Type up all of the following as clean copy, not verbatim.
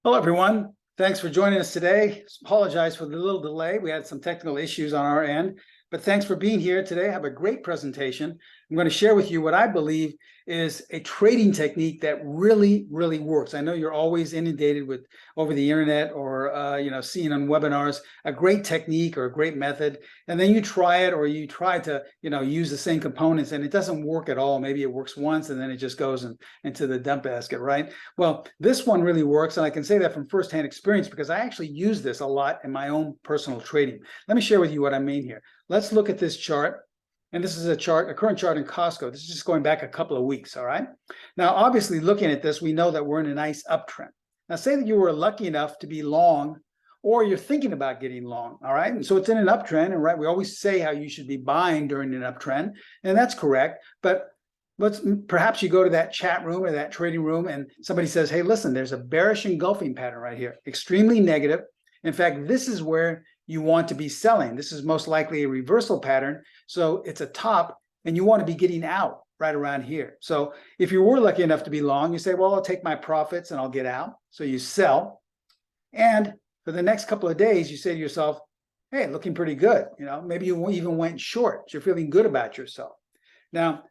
Hello, everyone. Thanks for joining us today. Apologize for the little delay. We had some technical issues on our end, but thanks for being here today. I have a great presentation. I'm going to share with you what I believe is a trading technique that really, really works. I know you're always inundated with over the internet or seeing on webinars a great technique or a great method, and then you try it or you try to use the same components and it doesn't work at all. Maybe it works once and then it just goes into the dump basket, right? Well, this one really works, and I can say that from firsthand experience because I actually use this a lot in my own personal trading. Let me share with you what I mean here. Let's look at this chart. And this is a current chart in Costco. This is just going back a couple of weeks, all right? Now, obviously, looking at this, we know that we're in a nice uptrend. Now, say that you were lucky enough to be long, or you're thinking about getting long, all right? And so it's in an uptrend, and right, we always say how you should be buying during an uptrend, and that's correct. But perhaps you go to that chat room or that trading room, and somebody says, hey, listen, there's a bearish engulfing pattern right here, extremely negative. In fact, this is where you want to be selling. This is most likely a reversal pattern. So it's a top and you want to be getting out right around here. So if you were lucky enough to be long, you say, well, I'll take my profits and I'll get out. So you sell. And for the next couple of days, you say to yourself, hey, looking pretty good. Maybe you even went short. So you're feeling good about yourself. Now,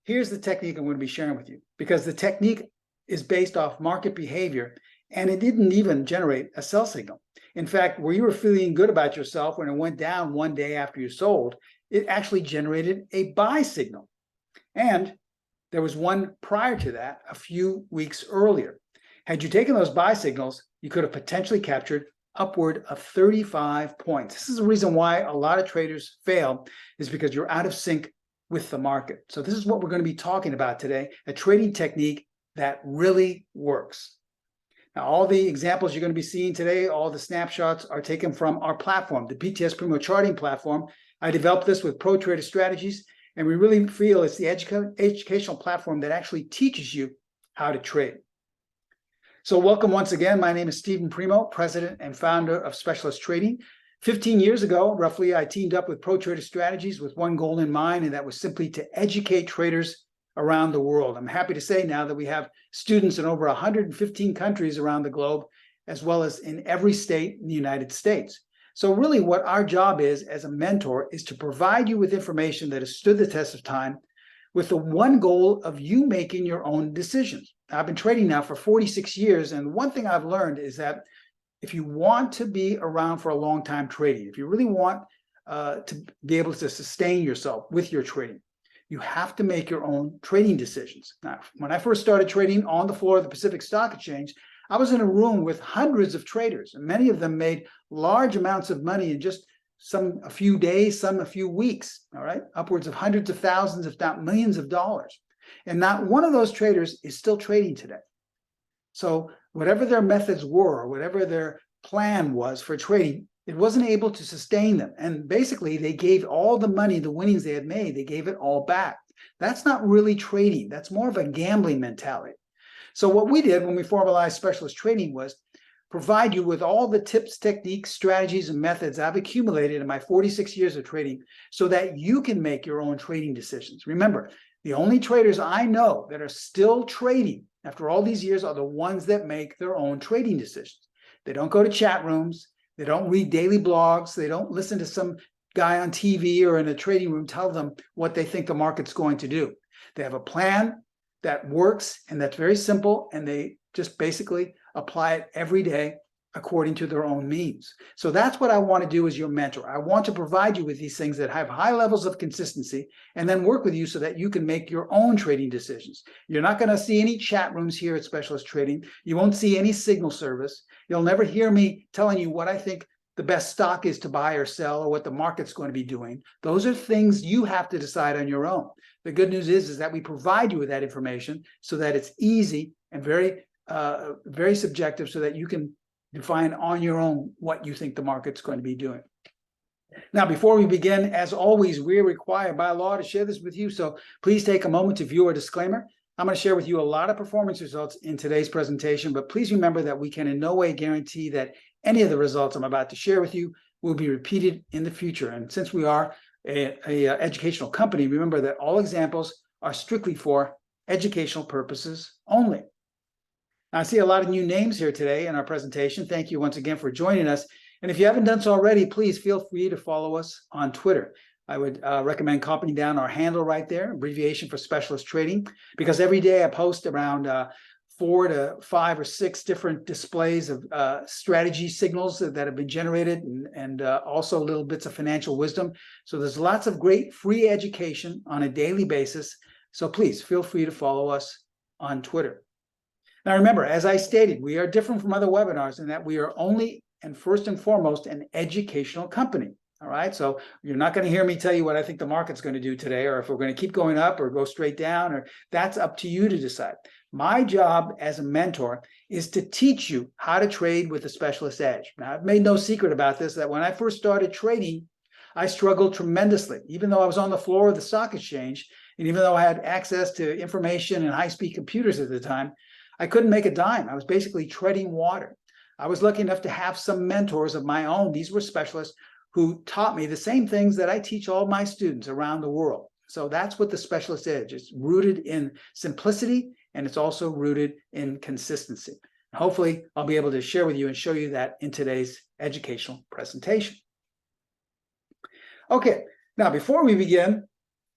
here's the technique I'm going to be sharing with you, because the technique is based off market behavior and it didn't even generate a sell signal. In fact, where you were feeling good about yourself when it went down one day after you sold, it actually generated a buy signal. And there was one prior to that a few weeks earlier. Had you taken those buy signals, you could have potentially captured upward of 35 points. This is the reason why a lot of traders fail, is because you're out of sync with the market. So this is what we're going to be talking about today, a trading technique that really works. Now, all the examples you're going to be seeing today, all the snapshots are taken from our platform, the PTS Primo charting platform. I developed this with ProTrader strategies, and we really feel it's the educational platform that actually teaches you how to trade. So welcome once again. My name is Steven Primo, president and founder of Specialist Trading. 15 years ago, roughly, I teamed up with ProTrader strategies with one goal in mind, and that was simply to educate traders around the world. I'm happy to say now that we have students in over 115 countries around the globe, as well as in every state in the United States. So really what our job is as a mentor is to provide you with information that has stood the test of time, with the one goal of you making your own decisions. I've been trading now for 46 years, and one thing I've learned is that if you want to be around for a long time trading, if you really want to be able to sustain yourself with your trading, you have to make your own trading decisions. Now, when I first started trading on the floor of the Pacific Stock Exchange, I was in a room with hundreds of traders, and many of them made large amounts of money in just a few days, some a few weeks, all right? Upwards of hundreds of thousands, if not millions of dollars. And not one of those traders is still trading today. So whatever their methods were, whatever their plan was for trading, it wasn't able to sustain them. And basically, they gave all the money, the winnings they had made, they gave it all back. That's not really trading. That's more of a gambling mentality. So what we did when we formalized Specialist Trading was provide you with all the tips, techniques, strategies, and methods I've accumulated in my 46 years of trading so that you can make your own trading decisions. Remember, the only traders I know that are still trading after all these years are the ones that make their own trading decisions. They don't go to chat rooms. They don't read daily blogs. They don't listen to some guy on TV or in a trading room tell them what they think the market's going to do. They have a plan that works and that's very simple, and they just basically apply it every day according to their own means. So that's what I want to do as your mentor. I want to provide you with these things that have high levels of consistency and then work with you so that you can make your own trading decisions. You're not going to see any chat rooms here at Specialist Trading. You won't see any signal service. You'll never hear me telling you what I think the best stock is to buy or sell or what the market's going to be doing. Those are things you have to decide on your own. The good news is that we provide you with that information so that it's easy and very subjective, so that you can define on your own what you think the market's going to be doing. Now, before we begin, as always, we're required by law to share this with you, so please take a moment to view our disclaimer. I'm going to share with you a lot of performance results in today's presentation, but please remember that we can in no way guarantee that any of the results I'm about to share with you will be repeated in the future. And since we are an educational company, remember that all examples are strictly for educational purposes only. I see a lot of new names here today in our presentation. Thank you once again for joining us. And if you haven't done so already, please feel free to follow us on Twitter. I would recommend copying down our handle right there, abbreviation for Specialist Trading, because every day I post around 4 to 5 or 6 different displays of strategy signals that have been generated, and also little bits of financial wisdom. So there's lots of great free education on a daily basis. So please feel free to follow us on Twitter. Now remember, as I stated, we are different from other webinars in that we are only and first and foremost an educational company. All right, so you're not going to hear me tell you what I think the market's going to do today, or if we're going to keep going up or go straight down, or that's up to you to decide. My job as a mentor is to teach you how to trade with a specialist edge. Now, I've made no secret about this, that when I first started trading, I struggled tremendously, even though I was on the floor of the stock exchange, and even though I had access to information and high-speed computers at the time, I couldn't make a dime. I was basically treading water. I was lucky enough to have some mentors of my own. These were specialists who taught me the same things that I teach all my students around the world. So that's what the specialist edge is, rooted in simplicity, and it's also rooted in consistency. Hopefully, I'll be able to share with you and show you that in today's educational presentation. Okay, now before we begin,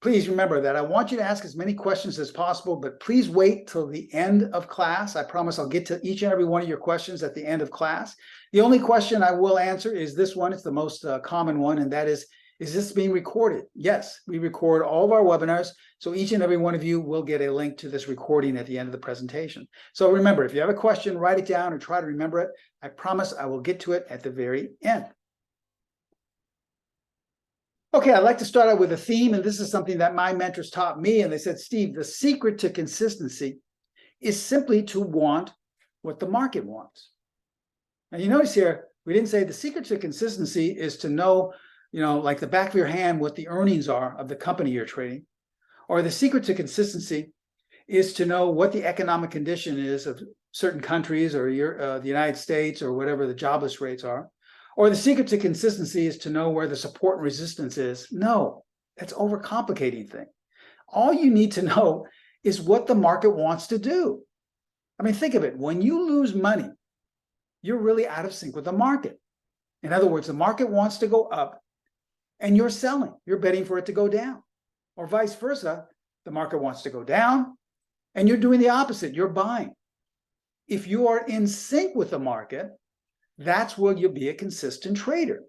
please remember that I want you to ask as many questions as possible, but please wait till the end of class. I promise I'll get to each and every one of your questions at the end of class. The only question I will answer is this one. It's the most common one, and that is this being recorded? Yes, we record all of our webinars, so each and every one of you will get a link to this recording at the end of the presentation. So remember, if you have a question, write it down or try to remember it. I promise I will get to it at the very end. Okay, I'd like to start out with a theme, and this is something that my mentors taught me, and they said, Steve, the secret to consistency is simply to want what the market wants. Now, you notice here, we didn't say the secret to consistency is to know, like the back of your hand, what the earnings are of the company you're trading, or the secret to consistency is to know what the economic condition is of certain countries or the United States or whatever the jobless rates are. Or the secret to consistency is to know where the support and resistance is. No, that's overcomplicating things. All you need to know is what the market wants to do. I mean, think of it. When you lose money, you're really out of sync with the market. In other words, the market wants to go up and you're selling. You're betting for it to go down. Or vice versa, the market wants to go down and you're doing the opposite. You're buying. If you are in sync with the market, that's where you'll be a consistent trader.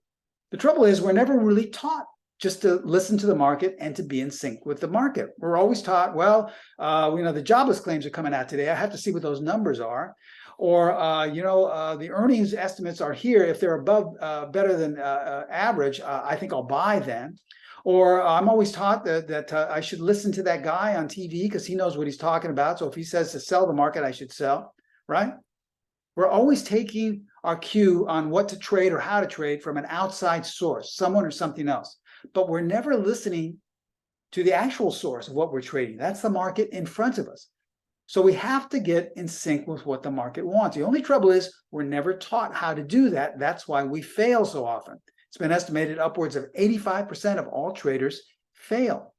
The trouble is we're never really taught just to listen to the market and to be in sync with the market. We're always taught, well, the jobless claims are coming out today. I have to see what those numbers are. Or, the earnings estimates are here. If they're above, better than average, I think I'll buy then. Or I'm always taught that I should listen to that guy on TV because he knows what he's talking about. So if he says to sell the market, I should sell, right? We're always taking our cue on what to trade or how to trade from an outside source, someone or something else. But we're never listening to the actual source of what we're trading. That's the market in front of us. So we have to get in sync with what the market wants. The only trouble is we're never taught how to do that. That's why we fail so often. It's been estimated upwards of 85% of all traders fail.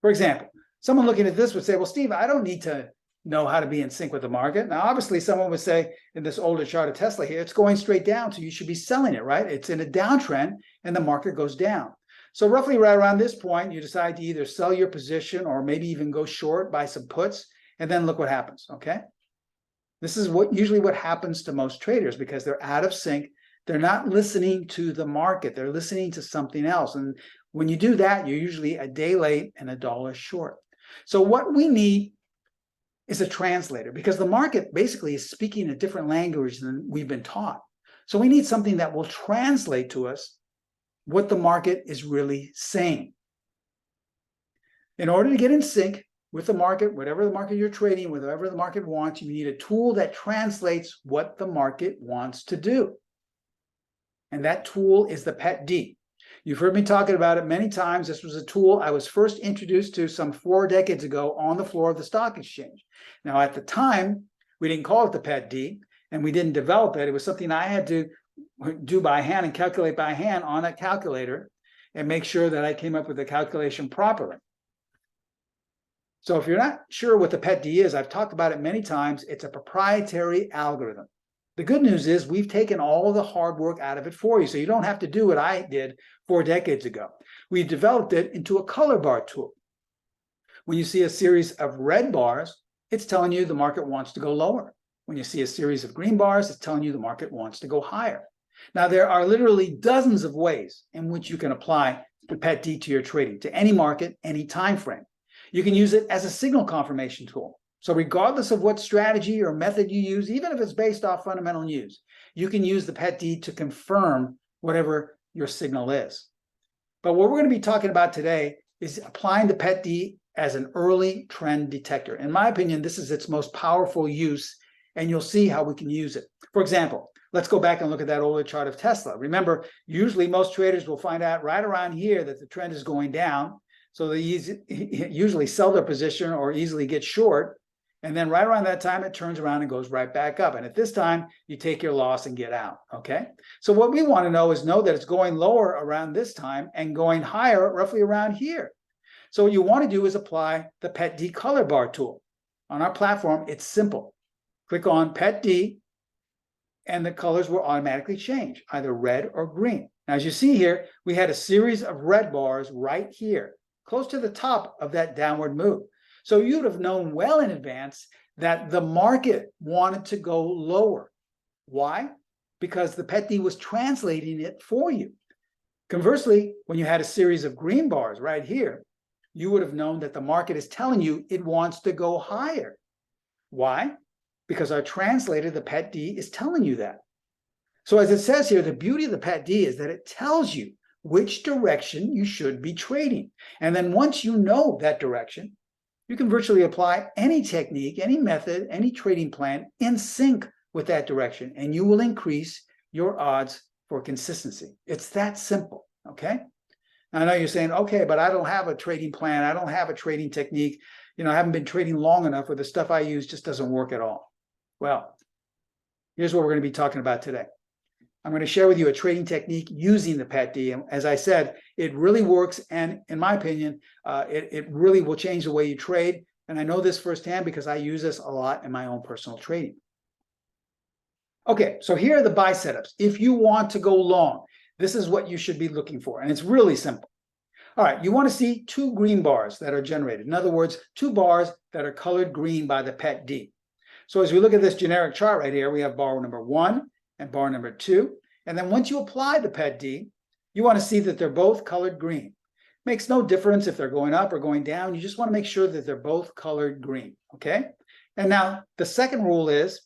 For example, someone looking at this would say, well, Steve, I don't need to know how to be in sync with the market. Now, obviously, someone would say in this older chart of Tesla here, it's going straight down, so you should be selling it, right? It's in a downtrend and the market goes down. So roughly right around this point, you decide to either sell your position or maybe even go short, buy some puts, and then look what happens, okay? This is usually what happens to most traders because they're out of sync. They're not listening to the market. They're listening to something else. And when you do that, you're usually a day late and $1 short. So what we need is a translator because the market basically is speaking a different language than we've been taught. So we need something that will translate to us what the market is really saying. In order to get in sync with the market, whatever the market you're trading, whatever the market wants, you need a tool that translates what the market wants to do. And that tool is the PET-D. You've heard me talking about it many times. This was a tool I was first introduced to some 4 decades ago on the floor of the stock exchange. Now, at the time, we didn't call it the PET-D, and we didn't develop it. It was something I had to do by hand and calculate by hand on a calculator and make sure that I came up with the calculation properly. So if you're not sure what the PET D is, I've talked about it many times. It's a proprietary algorithm. The good news is we've taken all the hard work out of it for you, so you don't have to do what I did 4 decades ago. We developed it into a color bar tool. When you see a series of red bars, it's telling you the market wants to go lower. When you see a series of green bars, it's telling you the market wants to go higher. Now, there are literally dozens of ways in which you can apply the PET D to your trading, to any market, any time frame. You can use it as a signal confirmation tool. So regardless of what strategy or method you use, even if it's based off fundamental news, you can use the PET D to confirm whatever your signal is. But what we're going to be talking about today is applying the PET D as an early trend detector. In my opinion, this is its most powerful use, and you'll see how we can use it. For example, let's go back and look at that older chart of Tesla. Remember, usually most traders will find out right around here that the trend is going down. So they usually sell their position or easily get short. And then right around that time, it turns around and goes right back up. And at this time, you take your loss and get out, okay? So what we want to know that it's going lower around this time and going higher roughly around here. So what you want to do is apply the PET D color bar tool. On our platform, it's simple. Click on PET D, and the colors will automatically change, either red or green. Now, as you see here, we had a series of red bars right here, close to the top of that downward move. So you would have known well in advance that the market wanted to go lower. Why? Because the PET D was translating it for you. Conversely, when you had a series of green bars right here, you would have known that the market is telling you it wants to go higher. Why? Because our translator, the PET D, is telling you that. So as it says here, the beauty of the PET D is that it tells you which direction you should be trading. And then once you know that direction, you can virtually apply any technique, any method, any trading plan in sync with that direction, and you will increase your odds for consistency. It's that simple, okay? Now, I know you're saying, okay, but I don't have a trading plan. I don't have a trading technique. I haven't been trading long enough, or the stuff I use just doesn't work at all. Well, here's what we're going to be talking about today. I'm going to share with you a trading technique using the PET D. And as I said, it really works. And in my opinion, it really will change the way you trade. And I know this firsthand because I use this a lot in my own personal trading. Okay, so here are the buy setups. If you want to go long, this is what you should be looking for. And it's really simple. All right, you want to see 2 green bars that are generated. In other words, 2 bars that are colored green by the PET D. So as we look at this generic chart right here, we have bar number 1 and bar number 2. And then once you apply the PET D, you want to see that they're both colored green. Makes no difference if they're going up or going down. You just want to make sure that they're both colored green, okay? And now the second rule is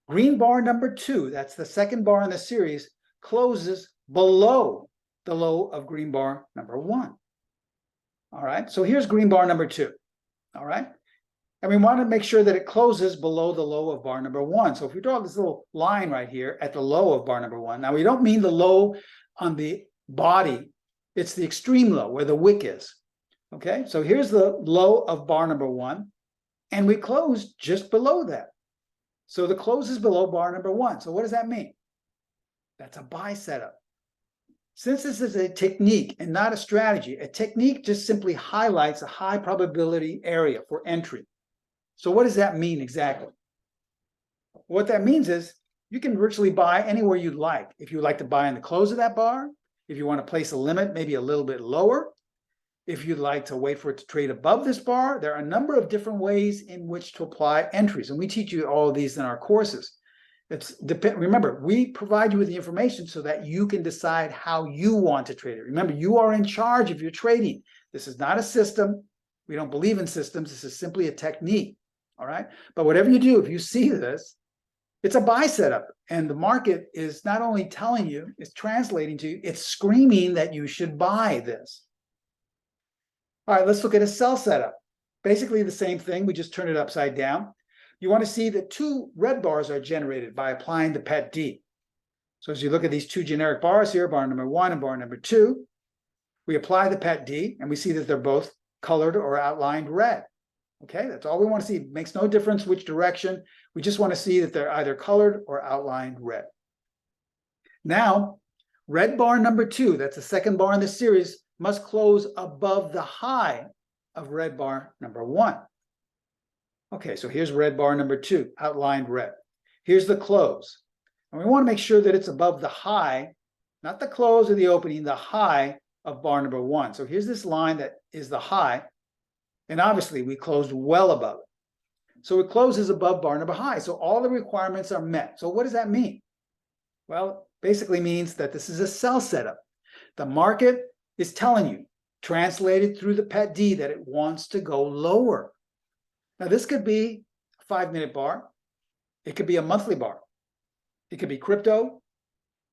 green bar number 2, that's the second bar in the series, closes below the low of green bar number 1. All right, so here's green bar number 2, all right? And we want to make sure that it closes below the low of bar number 1. So if we draw this little line right here at the low of bar number 1, now we don't mean the low on the body, it's the extreme low where the wick is. Okay, so here's the low of bar number 1, and we close just below that. So the close is below bar number 1. So what does that mean? That's a buy setup. Since this is a technique and not a strategy, a technique just simply highlights a high probability area for entry. So what does that mean exactly? What that means is you can virtually buy anywhere you'd like. If you like to buy in the close of that bar, if you want to place a limit maybe a little bit lower, if you'd like to wait for it to trade above this bar, there are a number of different ways in which to apply entries. And we teach you all of these in our courses. Remember, we provide you with the information so that you can decide how you want to trade it. Remember, you are in charge of your trading. This is not a system. We don't believe in systems. This is simply a technique. All right. But whatever you do, if you see this, it's a buy setup. And the market is not only telling you, it's translating to you, it's screaming that you should buy this. All right, let's look at a sell setup. Basically the same thing. We just turn it upside down. You want to see that 2 red bars are generated by applying the PET D. So as you look at these 2 generic bars here, bar number 1 and bar number 2, we apply the PET D and we see that they're both colored or outlined red. Okay, that's all we want to see. It makes no difference which direction. We just want to see that they're either colored or outlined red. Now, red bar number 2, that's the second bar in the series, must close above the high of red bar number 1. Okay, so here's red bar number 2, outlined red. Here's the close. And we want to make sure that it's above the high, not the close or the opening, the high of bar number 1. So here's this line that is the high. And obviously we closed well above it. So it closes above bar number high. So all the requirements are met. So what does that mean? Well, basically means that this is a sell setup. The market is telling you, translated through the PET D, that it wants to go lower. Now this could be a 5-minute bar. It could be a monthly bar. It could be crypto.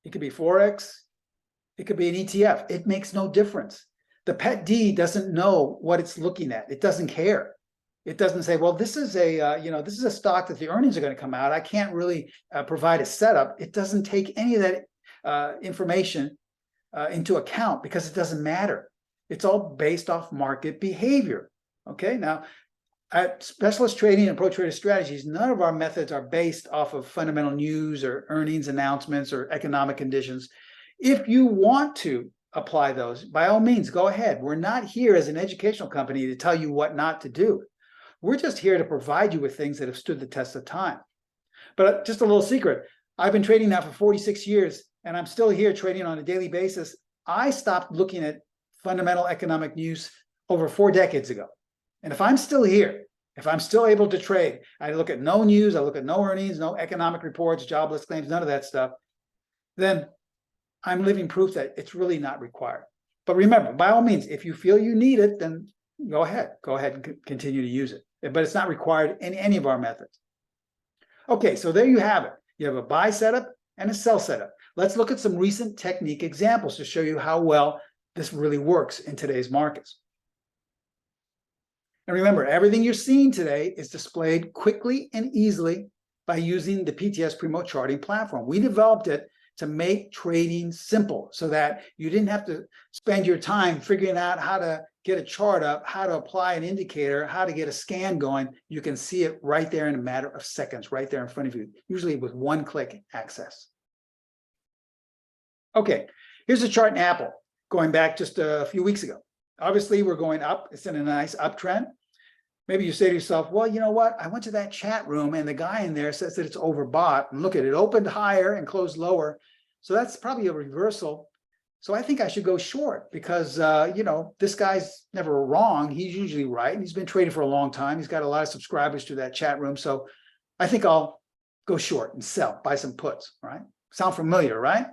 It could be forex. It could be an ETF. It makes no difference. The PET D doesn't know what it's looking at. It doesn't care. It doesn't say, well, this is a this is a stock that the earnings are going to come out. I can't really provide a setup. It doesn't take any of that information into account because it doesn't matter. It's all based off market behavior. Okay, now at Specialist Trading and Pro Trader Strategies, none of our methods are based off of fundamental news or earnings announcements or economic conditions. If you want to apply those, by all means, go ahead. We're not here as an educational company to tell you what not to do. We're just here to provide you with things that have stood the test of time. But just a little secret, I've been trading now for 46 years, and I'm still here trading on a daily basis. I stopped looking at fundamental economic news over 4 decades ago. And if I'm still here, if I'm still able to trade, I look at no news, I look at no earnings, no economic reports, jobless claims, none of that stuff, then I'm living proof that it's really not required. But remember, by all means, if you feel you need it, then go ahead and continue to use it. But it's not required in any of our methods. Okay, so there you have it. You have a buy setup and a sell setup. Let's look at some recent technique examples to show you how well this really works in today's markets. And remember, everything you're seeing today is displayed quickly and easily by using the PTS Primo charting platform. We developed it to make trading simple so that you didn't have to spend your time figuring out how to get a chart up, how to apply an indicator, how to get a scan going. You can see it right there in a matter of seconds, right there in front of you, usually with one-click access. Okay, here's a chart in Apple going back just a few weeks ago. Obviously, we're going up. It's in a nice uptrend. Maybe you say to yourself, well, you know what? I went to that chat room and the guy in there says that it's overbought. And look at it, opened higher and closed lower. So that's probably a reversal. So I think I should go short because, this guy's never wrong. He's usually right. And he's been trading for a long time. He's got a lot of subscribers to that chat room. So I think I'll go short and sell, buy some puts, right? Sound familiar, right?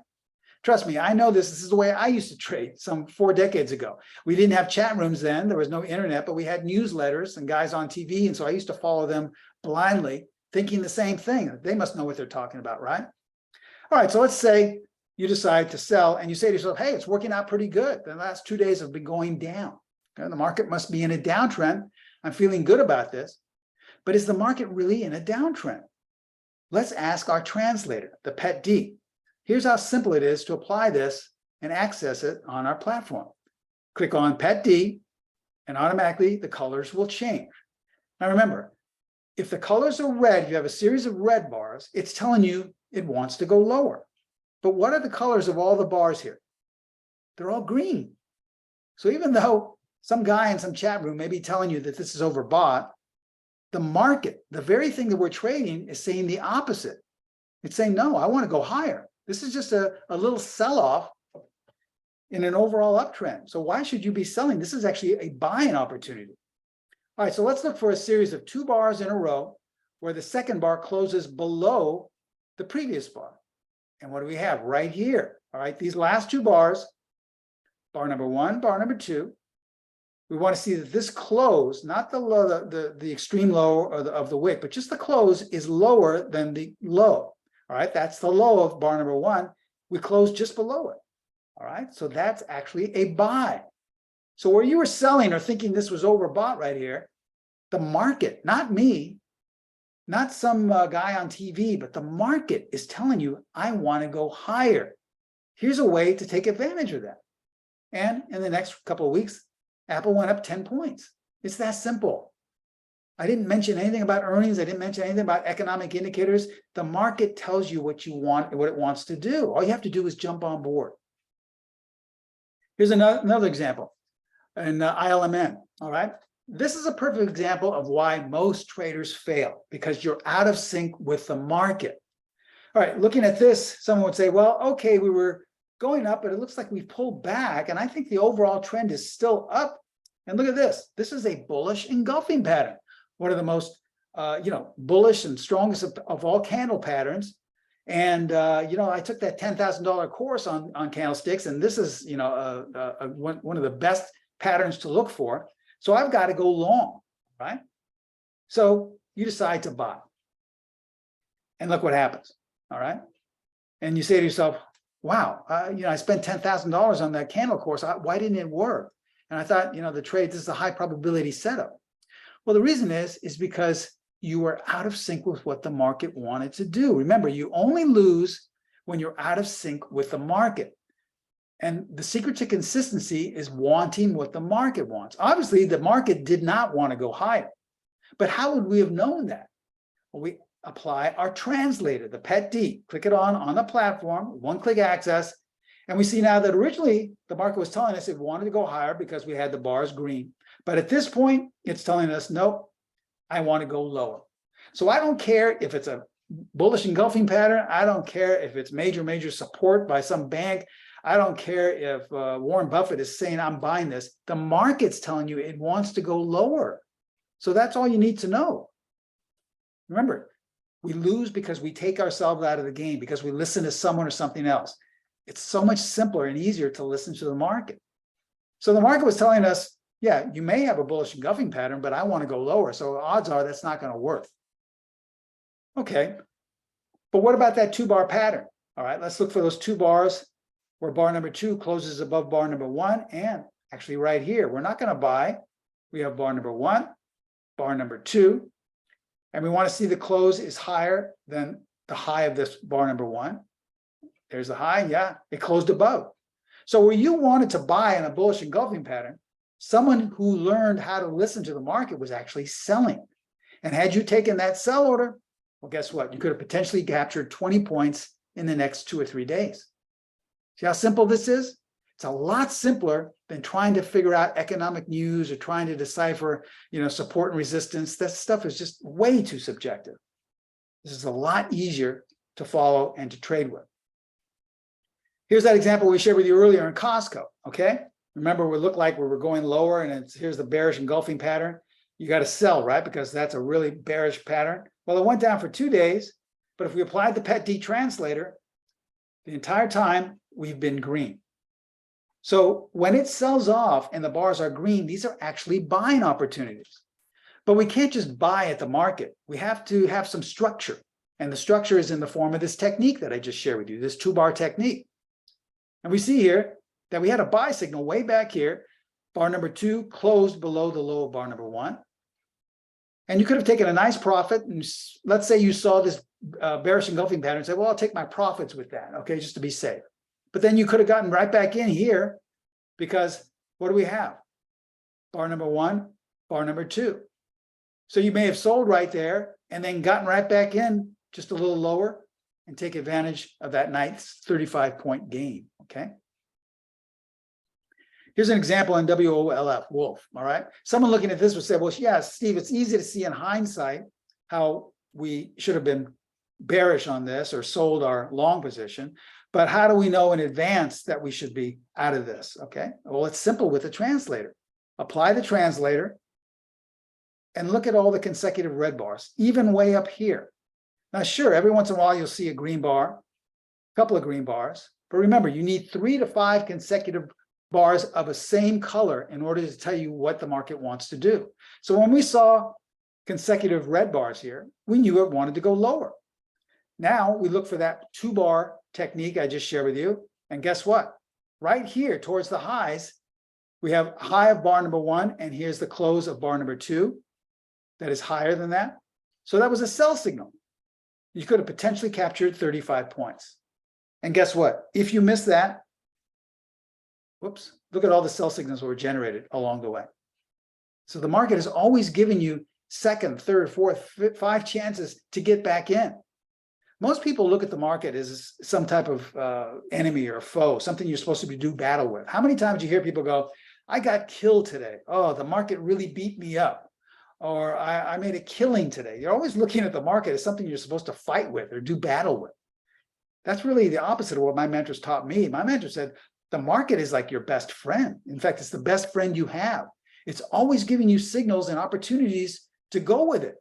Trust me, I know this. This is the way I used to trade some 4 decades ago. We didn't have chat rooms then. There was no internet, but we had newsletters and guys on TV. And so I used to follow them blindly, thinking the same thing. They must know what they're talking about, right? All right, so let's say you decide to sell and you say to yourself, hey, it's working out pretty good. The last 2 days have been going down. Okay, the market must be in a downtrend. I'm feeling good about this. But is the market really in a downtrend? Let's ask our translator, the PET D. Here's how simple it is to apply this and access it on our platform. Click on PET D, and automatically the colors will change. Now remember, if the colors are red, you have a series of red bars, it's telling you it wants to go lower. But what are the colors of all the bars here? They're all green. So even though some guy in some chat room may be telling you that this is overbought, the market, the very thing that we're trading, is saying the opposite. It's saying, no, I want to go higher. This is just a little sell-off in an overall uptrend. So why should you be selling? This is actually a buying opportunity. All right, so let's look for a series of 2 bars in a row where the second bar closes below the previous bar. And what do we have right here? All right, these last 2 bars, bar number 1, bar number 2, we want to see that this close, not the low, the extreme low of the wick, but just the close is lower than the low. All right, that's the low of bar number 1. We closed just below it. All right, so that's actually a buy. So where you were selling or thinking this was overbought right here, the market, not me, not some guy on TV, but the market is telling you, I want to go higher. Here's a way to take advantage of that. And in the next couple of weeks, Apple went up 10 points. It's that simple. I didn't mention anything about earnings. I didn't mention anything about economic indicators. The market tells you what you want and what it wants to do. All you have to do is jump on board. Here's another example in ILMN. All right. This is a perfect example of why most traders fail, because you're out of sync with the market. All right, looking at this, someone would say, well, okay, we were going up, but it looks like we pulled back, and I think the overall trend is still up. And look at this. This is a bullish engulfing pattern, one of the most bullish and strongest of all candle patterns. And I took that $10,000 course on candlesticks, and this is one of the best patterns to look for. So I've got to go long, right? So you decide to buy, and look what happens. All right, and you say to yourself, "Wow, I spent $10,000 on that candle course. Why didn't it work?" And I thought, the trade, this is a high probability setup. Well, the reason is because you were out of sync with what the market wanted to do. Remember, you only lose when you're out of sync with the market. And the secret to consistency is wanting what the market wants. Obviously, the market did not want to go higher. But how would we have known that? Well, we apply our translator, the PET-D. Click it on the platform, one-click access. And we see now that originally the market was telling us it wanted to go higher because we had the bars green. But at this point, it's telling us, nope, I want to go lower. So I don't care if it's a bullish engulfing pattern. I don't care if it's major support by some bank. I don't care if Warren Buffett is saying, I'm buying this. The market's telling you it wants to go lower. So that's all you need to know. Remember, we lose because we take ourselves out of the game, because we listen to someone or something else. It's so much simpler and easier to listen to the market. So the market was telling us, yeah, you may have a bullish engulfing pattern, but I want to go lower. So odds are that's not going to work. Okay, but what about that 2-bar pattern? All right, let's look for those 2 bars where bar number 2 closes above bar number 1. And actually right here, we're not going to buy. We have bar number 1, bar number 2. And we want to see the close is higher than the high of this bar number 1. There's the high. Yeah, it closed above. So where you wanted to buy in a bullish engulfing pattern, someone who learned how to listen to the market was actually selling. And had you taken that sell order, well, guess what? You could have potentially captured 20 points in the next 2 or 3 days. See how simple this is? It's a lot simpler than trying to figure out economic news or trying to decipher, support and resistance. That stuff is just way too subjective. This is a lot easier to follow and to trade with. Here's that example we shared with you earlier in Costco, okay? Remember, it looked like we were going lower, and here's the bearish engulfing pattern. You got to sell, right? Because that's a really bearish pattern. Well, it went down for 2 days, but if we applied the PET-D translator, the entire time we've been green. So when it sells off and the bars are green, these are actually buying opportunities. But we can't just buy at the market. We have to have some structure. And the structure is in the form of this technique that I just shared with you, this 2-bar technique. And we see here that we had a buy signal way back here. Bar number 2 closed below the low of bar number 1. And you could have taken a nice profit. And let's say you saw this bearish engulfing pattern and said, well, I'll take my profits with that, okay, just to be safe. But then you could have gotten right back in here, because what do we have? Bar number 1, bar number 2. So you may have sold right there and then gotten right back in just a little lower and take advantage of that nice 35-point gain, okay? Here's an example in WOLF, Wolf, all right? Someone looking at this would say, well, yeah, Steve, it's easy to see in hindsight how we should have been bearish on this or sold our long position, but how do we know in advance that we should be out of this, okay? Well, it's simple with the translator. Apply the translator and look at all the consecutive red bars, even way up here. Now, sure, every once in a while you'll see a green bar, a couple of green bars, but remember, you need 3 to 5 consecutive bars of the same color in order to tell you what the market wants to do. So when we saw consecutive red bars here, we knew it wanted to go lower. Now we look for that 2-bar technique I just shared with you. And guess what? Right here towards the highs, we have a high of bar number 1, and here's the close of bar number 2 that is higher than that. So that was a sell signal. You could have potentially captured 35 points. And guess what? If you miss that, whoops, look at all the sell signals that were generated along the way. So the market is always giving you 2nd, 3rd, 4th, 5 chances to get back in. Most people look at the market as some type of enemy or foe, something you're supposed to do battle with. How many times do you hear people go, I got killed today. Oh, the market really beat me up. Or I made a killing today. You're always looking at the market as something you're supposed to fight with or do battle with. That's really the opposite of what my mentors taught me. My mentor said, the market is like your best friend. In fact, it's the best friend you have. It's always giving you signals and opportunities to go with it.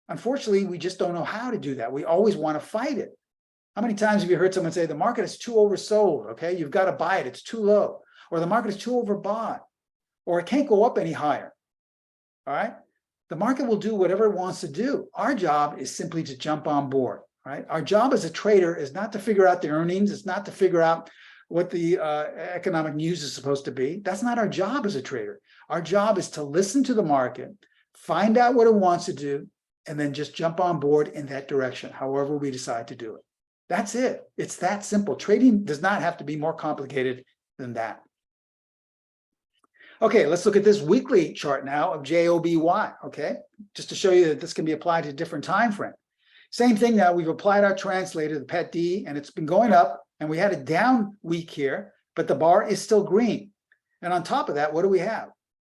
Unfortunately, we just don't know how to do that. We always want to fight it. How many times have you heard someone say, the market is too oversold, okay? You've got to buy it, it's too low. Or the market is too overbought. Or it can't go up any higher, all right? The market will do whatever it wants to do. Our job is simply to jump on board, right? Our job as a trader is not to figure out the earnings. It's not to figure out what the economic news is supposed to be. That's not our job as a trader. Our job is to listen to the market, find out what it wants to do, and then just jump on board in that direction, however we decide to do it. That's it. It's that simple. Trading does not have to be more complicated than that. Okay, let's look at this weekly chart now of JOBY, okay? Just to show you that this can be applied to a different time frame. Same thing now, we've applied our translator, the PET-D, and it's been going up, and we had a down week here, but the bar is still green. And on top of that, what do we have?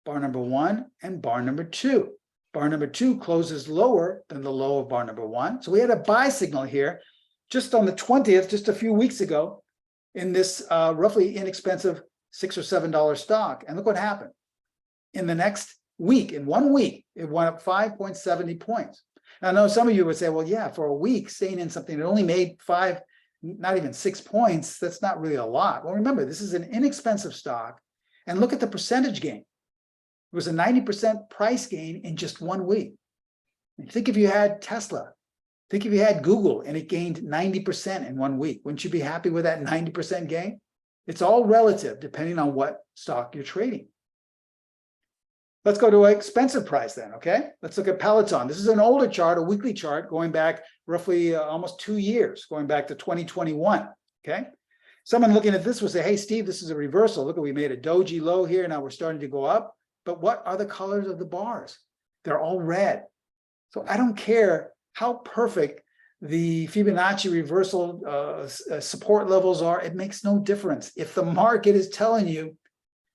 Bar number 1 and bar number 2. Bar number 2 closes lower than the low of bar number 1. So we had a buy signal here just on the 20th, just a few weeks ago, in this roughly inexpensive $6 or $7 stock. And look what happened. In the next week, in 1 week, it went up 5.70 points. Now, I know some of you would say, well, yeah, for a week, staying in something that only made 5, not even 6 points, that's not really a lot. Well, remember, this is an inexpensive stock. And look at the percentage gain. It was a 90% price gain in just 1 week. And think if you had Tesla, think if you had Google and it gained 90% in 1 week. Wouldn't you be happy with that 90% gain? It's all relative depending on what stock you're trading. Let's go to an expensive price then, okay? Let's look at Peloton. This is an older chart, a weekly chart going back roughly almost 2 years, going back to 2021, okay? Someone looking at this would say, hey, Steve, this is a reversal. Look, we made a doji low here. Now we're starting to go up. But what are the colors of the bars? They're all red. So I don't care how perfect the Fibonacci reversal support levels are. It makes no difference. If the market is telling you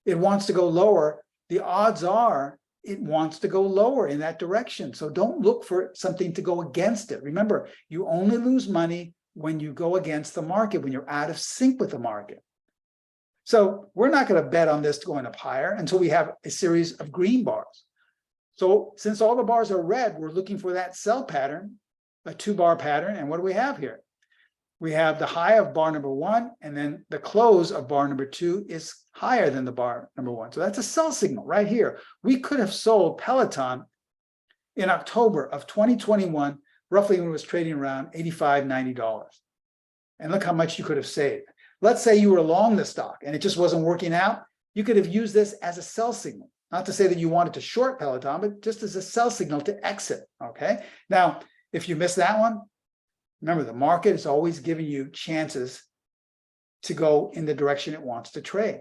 it wants to go lower, the odds are it wants to go lower in that direction. So don't look for something to go against it. Remember, you only lose money when you go against the market, when you're out of sync with the market. So we're not going to bet on this going up higher until we have a series of green bars. So since all the bars are red, we're looking for that sell pattern, a 2-bar pattern. And what do we have here? We have the high of bar number 1, and then the close of bar number 2 is higher than the bar number 1. So that's a sell signal right here. We could have sold Peloton in October of 2021, roughly when it was trading around $85, $90. And look how much you could have saved. Let's say you were long the stock and it just wasn't working out. You could have used this as a sell signal. Not to say that you wanted to short Peloton, but just as a sell signal to exit, okay? Now, if you miss that one, remember, the market is always giving you chances to go in the direction it wants to trade.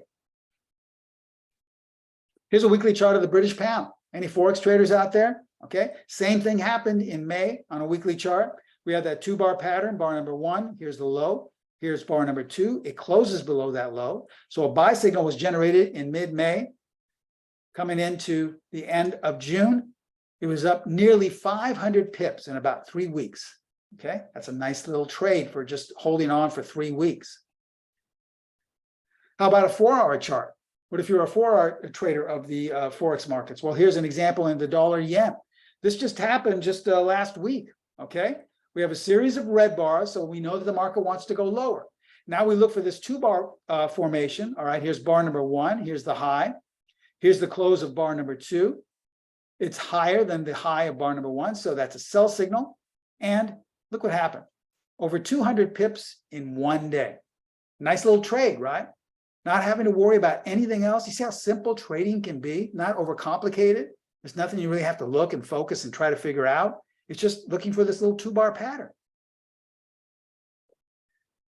Here's a weekly chart of the British pound. Any forex traders out there? Okay, same thing happened in May on a weekly chart. We have that 2-bar pattern, bar number 1, here's the low. Here's bar number 2, it closes below that low. So a buy signal was generated in mid-May. Coming into the end of June, it was up nearly 500 pips in about 3 weeks. Okay, that's a nice little trade for just holding on for 3 weeks. How about a 4-hour chart? What if you're a 4-hour trader of the forex markets? Well, here's an example in the dollar yen. This just happened just last week. Okay, we have a series of red bars, so we know that the market wants to go lower. Now we look for this 2-bar formation. All right, here's bar number 1. Here's the high. Here's the close of bar number 2. It's higher than the high of bar number 1, so that's a sell signal. And look what happened. Over 200 pips in 1 day. Nice little trade, right? Not having to worry about anything else. You see how simple trading can be? Not overcomplicated. There's nothing you really have to look and focus and try to figure out. It's just looking for this little 2-bar pattern.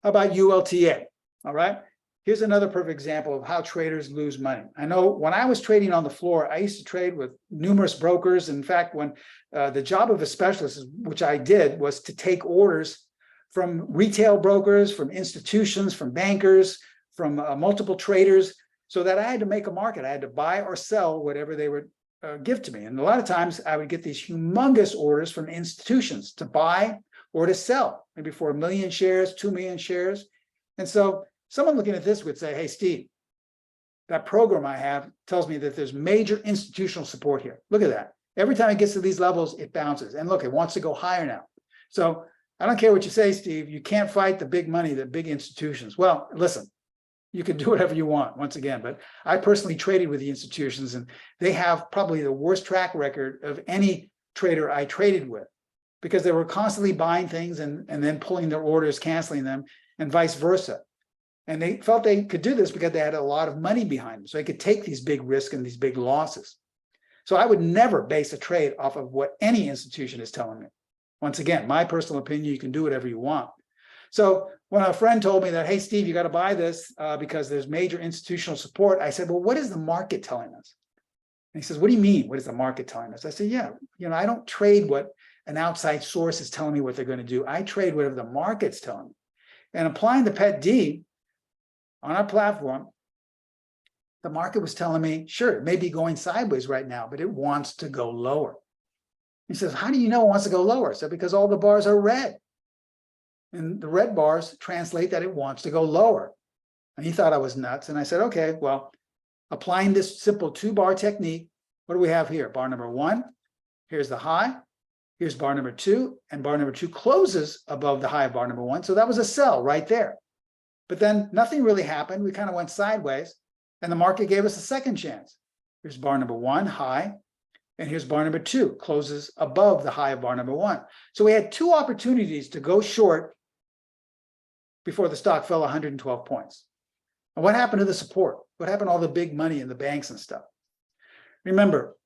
How about ULTA? All right. Here's another perfect example of how traders lose money. I know when I was trading on the floor, I used to trade with numerous brokers. In fact, when the job of a specialist, which I did, was to take orders from retail brokers, from institutions, from bankers, from multiple traders. so that I had to make a market. I had to buy or sell whatever they would give to me. And a lot of times I would get these humongous orders from institutions to buy or to sell, maybe for 1 million shares, 2 million shares. And so someone looking at this would say, hey, Steve, that program I have tells me that there's major institutional support here. Look at that. Every time it gets to these levels, it bounces. And look, it wants to go higher now. So I don't care what you say, Steve, you can't fight the big money, the big institutions. Well, listen, you can do whatever you want, once again, but I personally traded with the institutions, and they have probably the worst track record of any trader I traded with, because they were constantly buying things and then pulling their orders, canceling them, and vice versa. And they felt they could do this because they had a lot of money behind them, so they could take these big risks and these big losses. So I would never base a trade off of what any institution is telling me. Once again, my personal opinion, you can do whatever you want. So when a friend told me that, hey, Steve, you got to buy this because there's major institutional support, I said, well, what is the market telling us? And he says, what do you mean? What is the market telling us? I said, yeah, I don't trade what an outside source is telling me what they're going to do. I trade whatever the market's telling me. And applying the PET D on our platform, the market was telling me, sure, it may be going sideways right now, but it wants to go lower. He says, how do you know it wants to go lower? I said, because all the bars are red. And the red bars translate that it wants to go lower. And he thought I was nuts. And I said, okay, well, applying this simple 2-bar technique, what do we have here? Bar number 1, here's the high, here's bar number 2, and bar number 2 closes above the high of bar number 1. So that was a sell right there. But then nothing really happened. We kind of went sideways, and the market gave us a second chance. Here's bar number 1, high, and here's bar number 2, closes above the high of bar number 1. So we had 2 opportunities to go short before the stock fell 112 points. And what happened to the support? What happened to all the big money in the banks and stuff? Remember,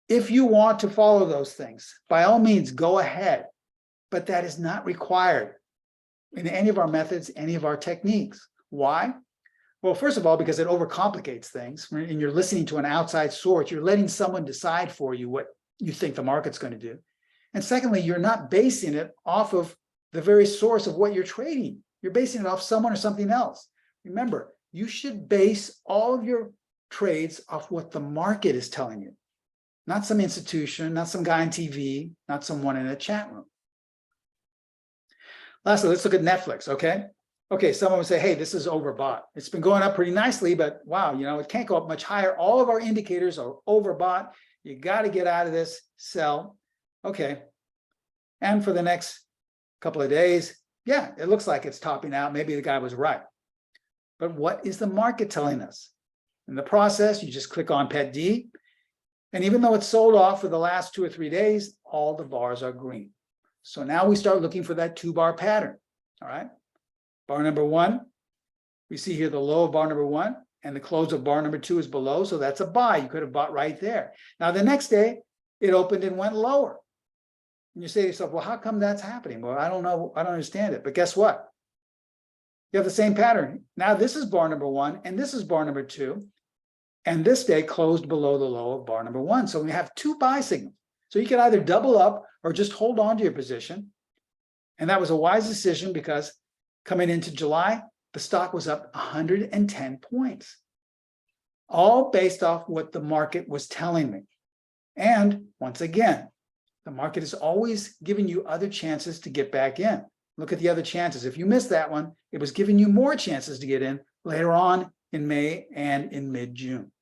if you want to follow those things, by all means, go ahead. But that is not required in any of our methods, any of our techniques. Why? Well, first of all, because it overcomplicates things. And you're listening to an outside source. You're letting someone decide for you what you think the market's going to do. And secondly, you're not basing it off of the very source of what you're trading. You're basing it off someone or something else. Remember, you should base all of your trades off what the market is telling you, not some institution, not some guy on TV, not someone in a chat room. Lastly, let's look at Netflix, okay? Okay, someone would say, hey, this is overbought. It's been going up pretty nicely, but wow, it can't go up much higher. All of our indicators are overbought. You got to get out of this, sell. Okay. And for the next couple of days, yeah, it looks like it's topping out. Maybe the guy was right. But what is the market telling us? In the process, you just click on PET D. And even though it's sold off for the last 2 or 3 days, all the bars are green. So now we start looking for that 2-bar pattern. All right. Bar number 1, we see here the low of bar number 1 and the close of bar number 2 is below. So that's a buy. You could have bought right there. Now, the next day, it opened and went lower. And you say to yourself, well, how come that's happening? Well, I don't know. I don't understand it. But guess what? You have the same pattern. Now, this is bar number 1 and this is bar number 2. And this day closed below the low of bar number 1. So we have 2 buy signals. So you can either double up or just hold on to your position. And that was a wise decision because coming into July, the stock was up 110 points, all based off what the market was telling me. And once again, the market is always giving you other chances to get back in. Look at the other chances. If you missed that one, it was giving you more chances to get in later on in May and in mid-June.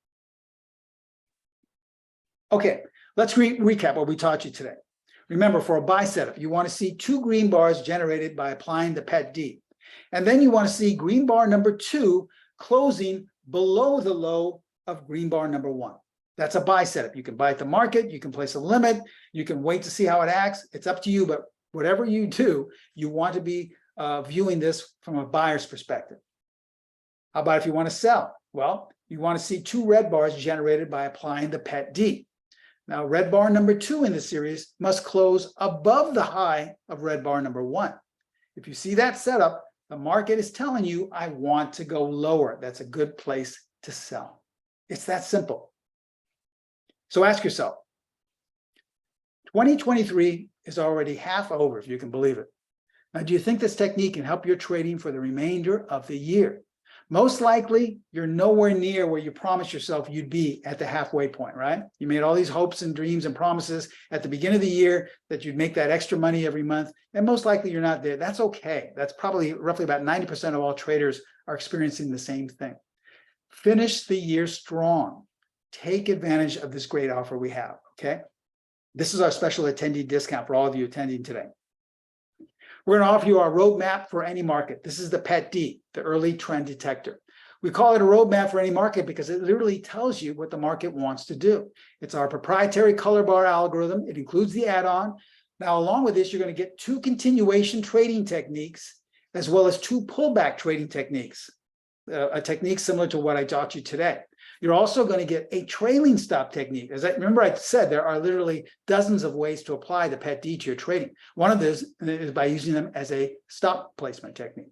Okay, let's recap what we taught you today. Remember, for a buy setup, you want to see 2 green bars generated by applying the PET D. And then you want to see green bar number 2 closing below the low of green bar number 1. That's a buy setup. You can buy at the market, you can place a limit, you can wait to see how it acts. It's up to you, but whatever you do, you want to be viewing this from a buyer's perspective. How about if you want to sell? Well, you want to see 2 red bars generated by applying the PET D. Now, red bar number 2 in the series must close above the high of red bar number 1. If you see that setup, the market is telling you, I want to go lower. That's a good place to sell. It's that simple. So ask yourself, 2023 is already half over, if you can believe it. Now, do you think this technique can help your trading for the remainder of the year? Most likely, you're nowhere near where you promised yourself you'd be at the halfway point, right? You made all these hopes and dreams and promises at the beginning of the year that you'd make that extra money every month, and most likely you're not there. That's okay. That's probably roughly about 90% of all traders are experiencing the same thing. Finish the year strong. Take advantage of this great offer we have, okay? This is our special attendee discount for all of you attending today. We're going to offer you our roadmap for any market. This is the PET-D, the early trend detector. We call it a roadmap for any market because it literally tells you what the market wants to do. It's our proprietary color bar algorithm. It includes the add-on. Now, along with this, you're going to get 2 continuation trading techniques, as well as 2 pullback trading techniques, a technique similar to what I taught you today. You're also going to get a trailing stop technique. Remember I said there are literally dozens of ways to apply the PET-D to your trading. One of those is by using them as a stop placement technique.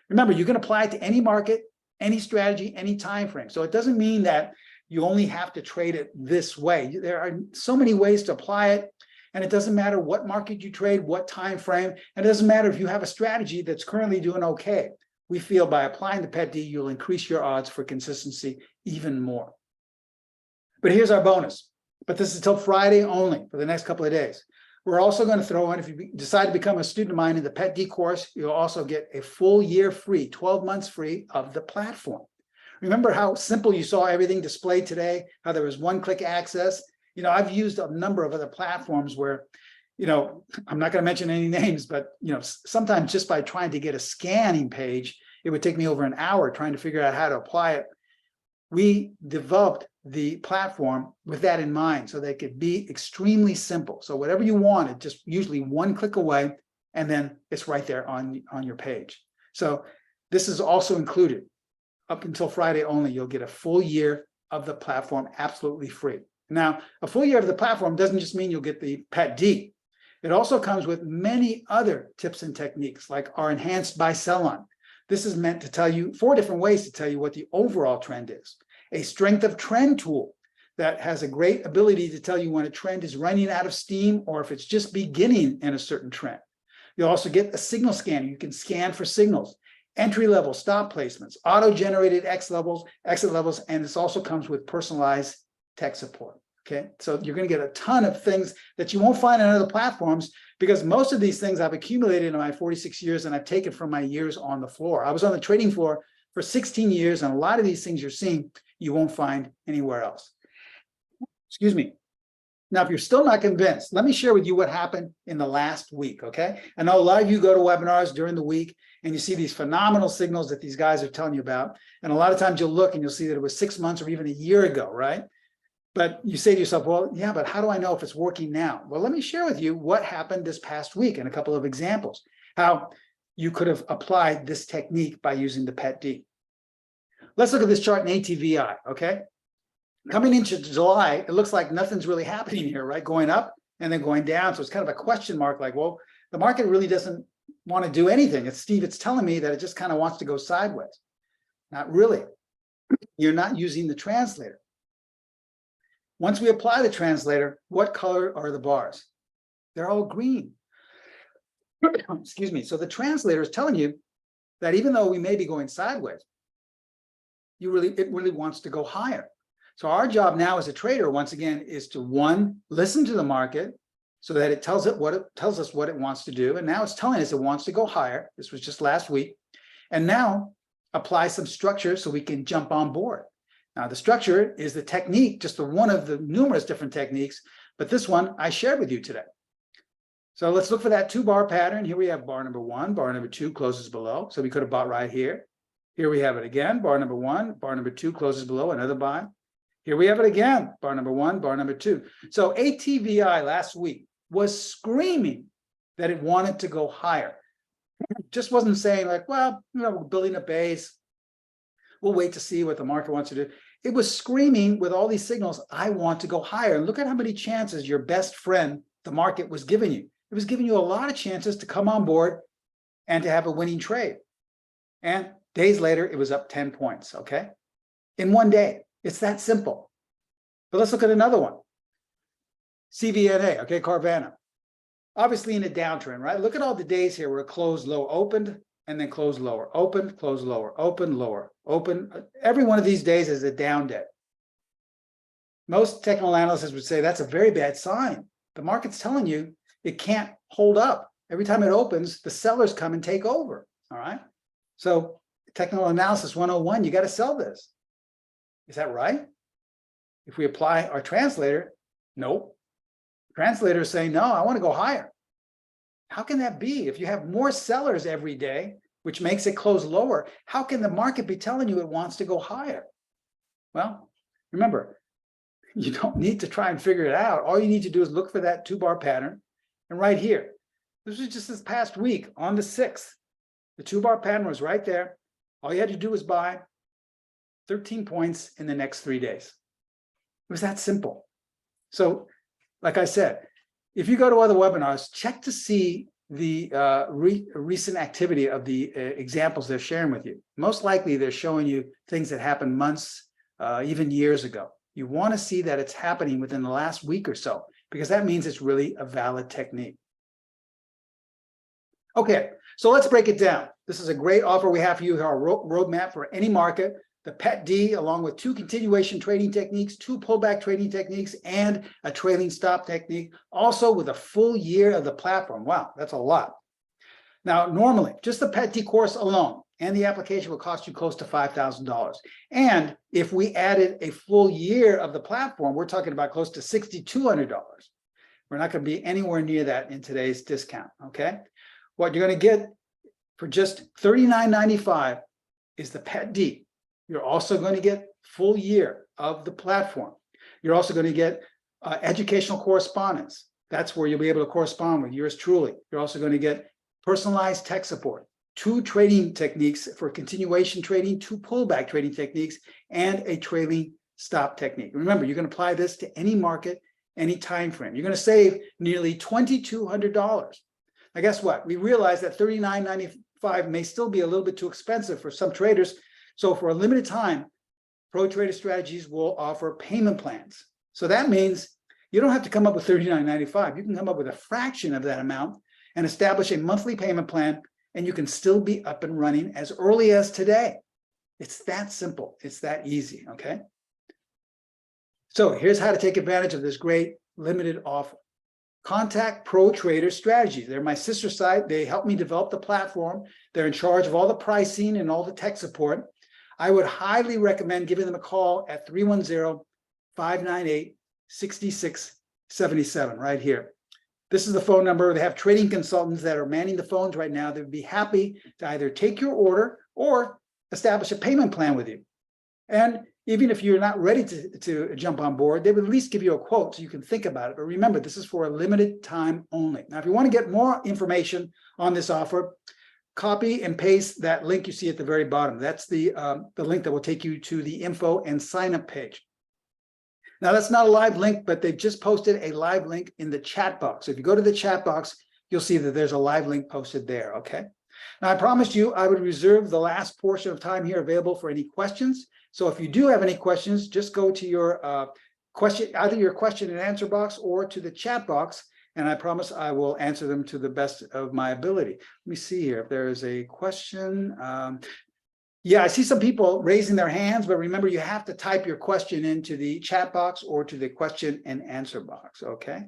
Remember, you can apply it to any market, any strategy, any time frame. So it doesn't mean that you only have to trade it this way. There are so many ways to apply it, and it doesn't matter what market you trade, what time frame, and it doesn't matter if you have a strategy that's currently doing okay. We feel by applying the PET-D, you'll increase your odds for consistency even more. But here's our bonus. But this is until Friday only for the next couple of days. We're also going to throw in, if you decide to become a student of mine in the PET-D course, you'll also get a full year free, 12 months free of the platform. Remember how simple you saw everything displayed today, how there was one-click access? I've used a number of other platforms where, I'm not going to mention any names, but, sometimes just by trying to get a scanning page, it would take me over an hour trying to figure out how to apply it. We developed the platform with that in mind so that it could be extremely simple. So whatever you wanted, just usually one click away, and then it's right there on your page. So this is also included. Up until Friday only, you'll get a full year of the platform absolutely free. Now, a full year of the platform doesn't just mean you'll get the PET-D. It also comes with many other tips and techniques, like our enhanced buy sell on. This is meant to tell you 4 different ways to tell you what the overall trend is. A strength of trend tool that has a great ability to tell you when a trend is running out of steam or if it's just beginning in a certain trend. You'll also get a signal scanner. You can scan for signals, entry level stop placements, auto-generated exit levels, and this also comes with personalized tech support. Okay, so you're going to get a ton of things that you won't find on other platforms, because most of these things I've accumulated in my 46 years and I've taken from my years on the floor. I was on the trading floor for 16 years, and a lot of these things you're seeing, you won't find anywhere else. Excuse me. Now, if you're still not convinced, let me share with you what happened in the last week, okay? I know a lot of you go to webinars during the week and you see these phenomenal signals that these guys are telling you about. And a lot of times you'll look and you'll see that it was 6 months or even a year ago, right? But you say to yourself, well, yeah, but how do I know if it's working now? Well, let me share with you what happened this past week and a couple of examples, how you could have applied this technique by using the PET-D. Let's look at this chart in ATVI, okay? Coming into July, it looks like nothing's really happening here, right? Going up and then going down. So it's kind of a question mark, like, well, the market really doesn't want to do anything. Steve, it's telling me that it just kind of wants to go sideways. Not really. You're not using the translator. Once we apply the translator, what color are the bars? They're all green. Excuse me. So the translator is telling you that even though we may be going sideways, it really wants to go higher. So our job now as a trader, once again, is to, 1, listen to the market so that it tells us what it wants to do. And now it's telling us it wants to go higher. This was just last week. And now apply some structure so we can jump on board. Now, the structure is the technique, just one of the numerous different techniques, but this one I shared with you today. So let's look for that 2-bar pattern. Here we have bar number 1, bar number 2 closes below. So we could have bought right here. Here we have it again, bar number 1, bar number 2 closes below, another buy. Here we have it again, bar number 1, bar number 2. So ATVI last week was screaming that it wanted to go higher. It just wasn't saying like, well, we're building a base. We'll wait to see what the market wants to do. It was screaming with all these signals, I want to go higher. And look at how many chances your best friend, the market, was giving you. It was giving you a lot of chances to come on board and to have a winning trade. And days later, it was up 10 points, okay? In one day. It's that simple. But let's look at another one. CVNA, okay, Carvana. Obviously in a downtrend, right? Look at all the days here where it closed low, opened, and then close lower, open, close lower, open, lower, open. Every one of these days is a down day. Most technical analysts would say that's a very bad sign. The market's telling you it can't hold up. Every time it opens, the sellers come and take over, all right? So technical analysis 101, you got to sell this. Is that right? If we apply our translator, nope. Translator is saying, no, I want to go higher. How can that be? If you have more sellers every day, which makes it close lower, how can the market be telling you it wants to go higher? Well, remember, you don't need to try and figure it out. All you need to do is look for that 2-bar pattern. And right here, this was just this past week on the 6th. The 2-bar pattern was right there. All you had to do was buy 13 points in the next 3 days. It was that simple. So, like I said, if you go to other webinars, check to see the recent activity of the examples they're sharing with you. Most likely, they're showing you things that happened months, even years ago. You want to see that it's happening within the last week or so, because that means it's really a valid technique. Okay, so let's break it down. This is a great offer we have for you, our roadmap for any market. The PET-D, along with 2 continuation trading techniques, 2 pullback trading techniques, and a trailing stop technique, also with a full year of the platform. Wow, that's a lot. Now, normally, just the PET-D course alone and the application will cost you close to $5,000. And if we added a full year of the platform, we're talking about close to $6,200. We're not going to be anywhere near that in today's discount, okay? What you're going to get for just $39.95 is the PET-D. You're also going to get full year of the platform. You're also going to get educational correspondence. That's where you'll be able to correspond with yours truly. You're also going to get personalized tech support, 2 trading techniques for continuation trading, 2 pullback trading techniques, and a trailing stop technique. Remember, you're going to apply this to any market, any time frame. You're going to save nearly $2,200. Now, guess what? We realize that $39.95 may still be a little bit too expensive for some traders. So for a limited time, Pro Trader Strategies will offer payment plans. So that means you don't have to come up with $39.95. You can come up with a fraction of that amount and establish a monthly payment plan, and you can still be up and running as early as today. It's that simple. It's that easy, okay? So here's how to take advantage of this great limited offer. Contact Pro Trader Strategies. They're my sister site. They helped me develop the platform. They're in charge of all the pricing and all the tech support. I would highly recommend giving them a call at 310-598-6677 right here. This is the phone number. They have trading consultants that are manning the phones right now. They would be happy to either take your order or establish a payment plan with you. And even if you're not ready to jump on board, they would at least give you a quote so you can think about it. But remember, this is for a limited time only. Now, if you want to get more information on this offer, copy and paste that link you see at the very bottom. That's the link that will take you to the info and sign up page. Now, that's not a live link, but they've just posted a live link in the chat box. So if you go to the chat box, you'll see that there's a live link posted there, okay? Now, I promised you I would reserve the last portion of time here available for any questions. So if you do have any questions, just go to your either your question and answer box or to the chat box, and I promise I will answer them to the best of my ability. Let me see here if there is a question. Yeah, I see some people raising their hands, but remember, you have to type your question into the chat box or to the question and answer box, okay?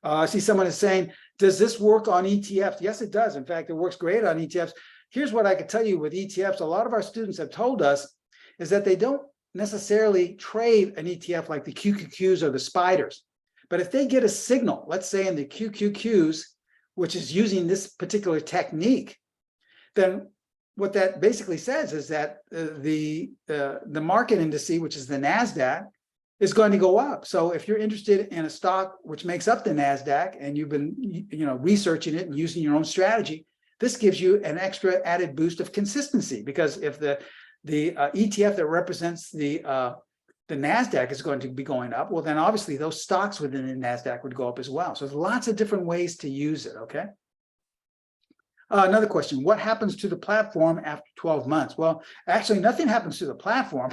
I see someone is saying, does this work on ETFs? Yes, it does. In fact, it works great on ETFs. Here's what I can tell you with ETFs. A lot of our students have told us is that they don't necessarily trade an ETF like the QQQs or the spiders. But if they get a signal, let's say in the QQQs, which is using this particular technique, then what that basically says is that the market indice, which is the NASDAQ, is going to go up. So if you're interested in a stock which makes up the NASDAQ and you've been researching it and using your own strategy, this gives you an extra added boost of consistency, because if the ETF that represents the NASDAQ is going to be going up, well, then obviously those stocks within the NASDAQ would go up as well. So there's lots of different ways to use it, okay? Another question, what happens to the platform after 12 months? Well, actually nothing happens to the platform,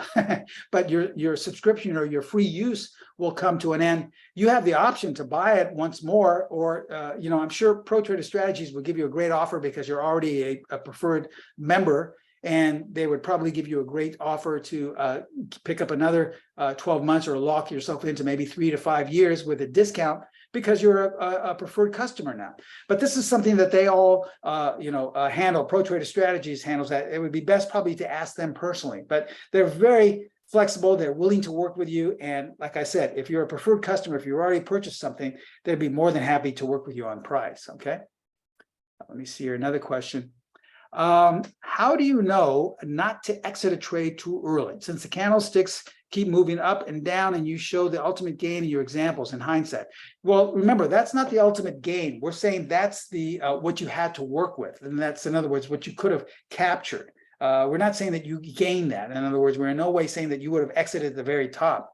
but your subscription or your free use will come to an end. You have the option to buy it once more, or, I'm sure Pro Trader Strategies will give you a great offer because you're already a preferred member, and they would probably give you a great offer to pick up another 12 months or lock yourself into maybe 3 to 5 years with a discount, because you're a preferred customer now. But this is something that they all, handle. Pro Trader Strategies handles that. It would be best probably to ask them personally, but they're very flexible. They're willing to work with you. And like I said, if you're a preferred customer, if you've already purchased something, they'd be more than happy to work with you on price. Okay. Let me see here. Another question. How do you know not to exit a trade too early, since the candlesticks keep moving up and down and you show the ultimate gain in your examples in hindsight? Well, remember, that's not the ultimate gain. We're saying that's the what you had to work with, and that's, in other words, what you could have captured. We're not saying that you gained that. In other words, we're in no way saying that you would have exited at the very top.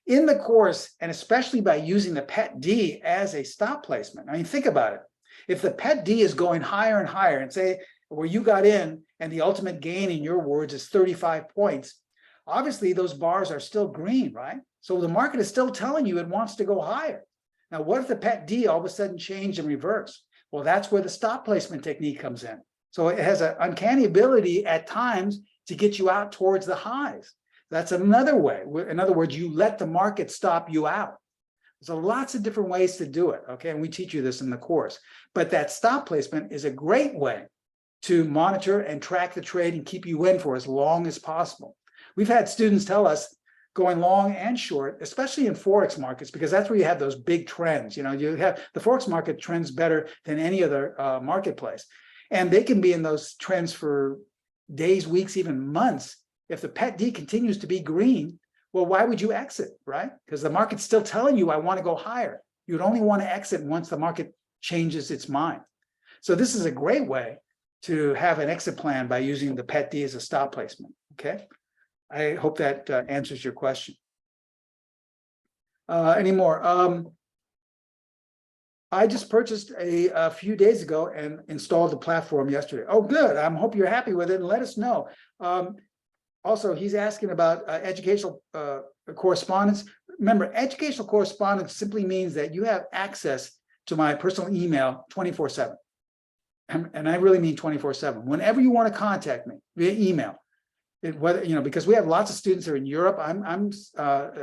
In the course, and especially by using the PET D as a stop placement, I mean, think about it. If the PET D is going higher and higher, and say where you got in and the ultimate gain in your words is 35 points, obviously those bars are still green, right? So the market is still telling you it wants to go higher. Now, what if the PET D all of a sudden changed and reversed? Well, that's where the stop placement technique comes in. So it has an uncanny ability at times to get you out towards the highs. That's another way. In other words, you let the market stop you out. So lots of different ways to do it, okay? And we teach you this in the course. But that stop placement is a great way to monitor and track the trade and keep you in for as long as possible. We've had students tell us, going long and short, especially in forex markets, because that's where you have those big trends. You have the forex market trends better than any other marketplace, and they can be in those trends for days, weeks, even months. If the PET D continues to be green, well, why would you exit, right? Because the market's still telling you I want to go higher. You'd only want to exit once the market changes its mind. So this is a great way to have an exit plan by using the PET D as a stop placement. Okay, I hope that answers your question. Any more? I just purchased a few days ago and installed the platform yesterday. Oh, good. I hope you're happy with it, and let us know. Also, he's asking about educational correspondence. Remember, educational correspondence simply means that you have access to my personal email 24/7. And I really mean 24/7. Whenever you want to contact me via email, because we have lots of students that are in Europe. I'm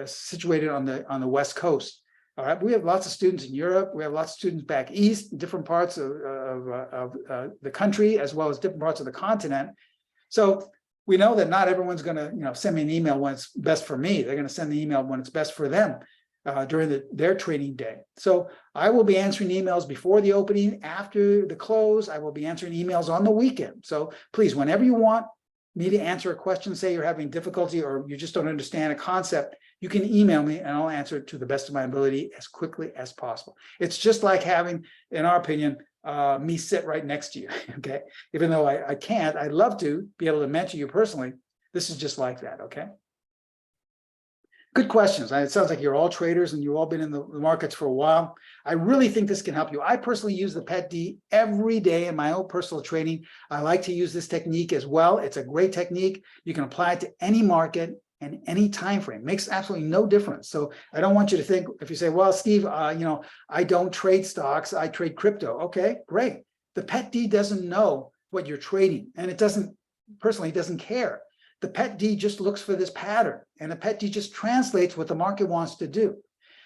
situated on the West Coast. All right, we have lots of students in Europe. We have lots of students back east, different parts of the country, as well as different parts of the continent. So we know that not everyone's going to send me an email when it's best for me. They're going to send the email when it's best for them during their trading day. So I will be answering emails before the opening, after the close. I will be answering emails on the weekend. So please, whenever you want me to answer a question, say you're having difficulty or you just don't understand a concept, you can email me and I'll answer it to the best of my ability as quickly as possible. It's just like having, in our opinion, me sit right next to you, okay? Even though I can't, I'd love to be able to mentor you personally. This is just like that, okay? Good questions. It sounds like you're all traders and you've all been in the markets for a while. I really think this can help you. I personally use the PET D every day in my own personal trading. I like to use this technique as well. It's a great technique. You can apply it to any market and any time frame. Makes absolutely no difference. So I don't want you to think, if you say, well, Steve, I don't trade stocks, I trade crypto. Okay, great. The PET D doesn't know what you're trading, and it doesn't care. The PET D just looks for this pattern, and the PET D just translates what the market wants to do.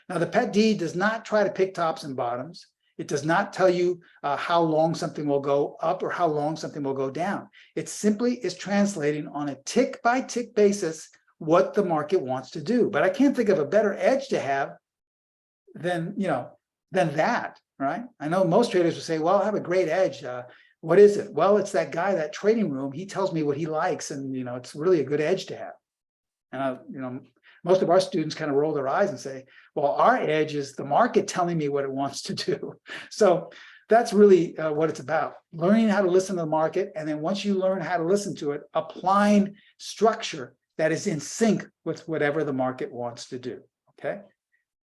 Now, the PET D does not try to pick tops and bottoms. It does not tell you how long something will go up or how long something will go down. It simply is translating on a tick-by-tick basis what the market wants to do. But I can't think of a better edge to have than that, right? I know most traders will say, well, I have a great edge. What is it? Well, it's that guy, that trading room. He tells me what he likes, and it's really a good edge to have. And most of our students kind of roll their eyes and say, well, our edge is the market telling me what it wants to do. So that's really what it's about, learning how to listen to the market. And then once you learn how to listen to it, applying structure that is in sync with whatever the market wants to do. Okay.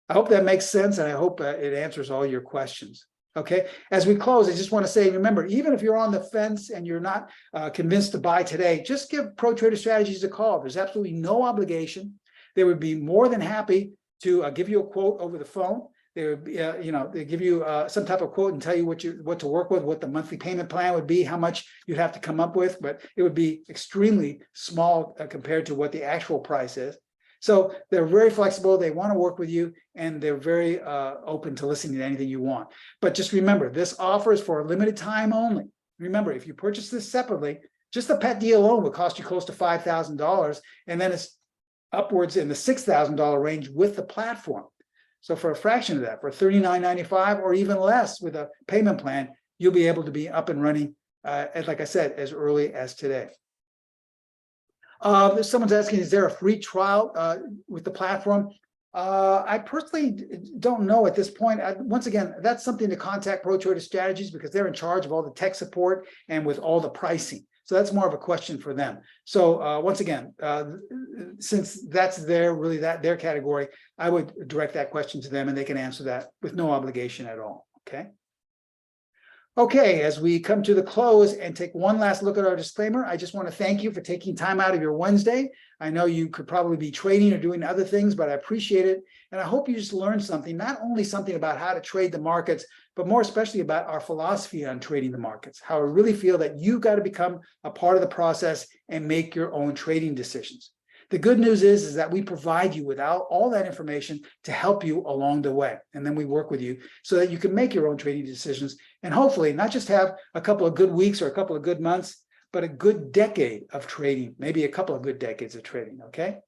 I hope that makes sense, and I hope it answers all your questions. Okay, as we close, I just want to say, remember, even if you're on the fence and you're not convinced to buy today, just give Pro Trader Strategies a call. There's absolutely no obligation. They would be more than happy to give you a quote over the phone. They would be, they give you some type of quote and tell you what to work with, what the monthly payment plan would be, how much you'd have to come up with, but it would be extremely small compared to what the actual price is. So they're very flexible. They want to work with you, and they're very open to listening to anything you want. But just remember, this offer is for a limited time only. Remember, if you purchase this separately, just the pet deal alone will cost you close to $5,000, and then it's upwards in the $6,000 range with the platform. So for a fraction of that, for $39.95 or even less with a payment plan, you'll be able to be up and running, like I said, as early as today. Someone's asking, is there a free trial with the platform? I personally don't know at this point. Once again, that's something to contact Pro Trader Strategies, because they're in charge of all the tech support and with all the pricing. So that's more of a question for them. So once again, since that's their category, I would direct that question to them, and they can answer that with no obligation at all. Okay. Okay, as we come to the close and take one last look at our disclaimer, I just want to thank you for taking time out of your Wednesday. I know you could probably be trading or doing other things, but I appreciate it. And I hope you just learned something, not only something about how to trade the markets, but more especially about our philosophy on trading the markets, how I really feel that you've got to become a part of the process and make your own trading decisions. The good news is that we provide you with all that information to help you along the way. And then we work with you so that you can make your own trading decisions, and hopefully not just have a couple of good weeks or a couple of good months, but a good decade of trading, maybe a couple of good decades of trading, okay?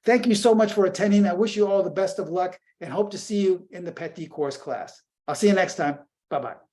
Thank you so much for attending. I wish you all the best of luck and hope to see you in the Pet D course class. I'll see you next time. Bye-bye.